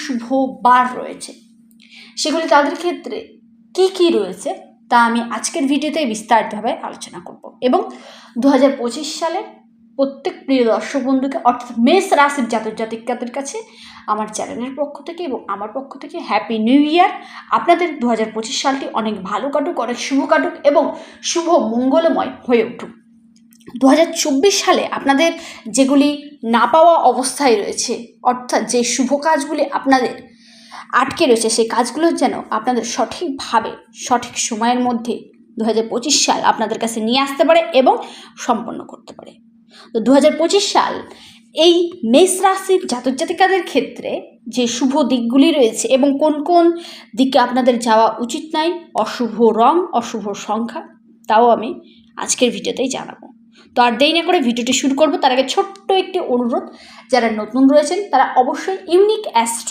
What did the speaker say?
শুভ বার রয়েছে, সেগুলি তাদের ক্ষেত্রে কি রয়েছে তা আমি আজকের ভিডিওতে বিস্তারিতভাবে আলোচনা করব। এবং 2025 সালে প্রত্যেক প্রিয় দর্শক বন্ধুকে অর্থাৎ মেষ রাশির জাতক জাতিকাদের কাছে আমার চ্যানেলের পক্ষ থেকে এবং আমার পক্ষ থেকে হ্যাপি নিউ ইয়ার। আপনাদের 2025 সালটি অনেক ভালো কাটুক, অনেক শুভ কাটুক এবং শুভ মঙ্গলময় হয়ে উঠুক। 2024 সালে আপনাদের যেগুলি না পাওয়া অবস্থায় রয়েছে, অর্থাৎ যে শুভ কাজগুলি আপনাদের আটকে রয়েছে, সেই কাজগুলো যেন আপনাদের সঠিকভাবে সঠিক সময়ের মধ্যে 2025 সাল আপনাদের কাছে নিয়ে আসতে পারে এবং সম্পন্ন করতে পারে। তো 2025 সাল এই মেষ রাশির জাতক জাতিকাদের ক্ষেত্রে যে শুভ দিকগুলি রয়েছে এবং কোন কোন দিকে আপনাদের যাওয়া উচিত নয়, অশুভ রং, অশুভ সংখ্যা, তাও আমি আজকের ভিডিওতেই জানাবো। তো আর দেরি না করে ভিডিওটি শুরু করবো। তার আগে ছোট্ট একটি অনুরোধ, যারা নতুন রয়েছেন তারা অবশ্যই ইউনিক অ্যাস্ট্রো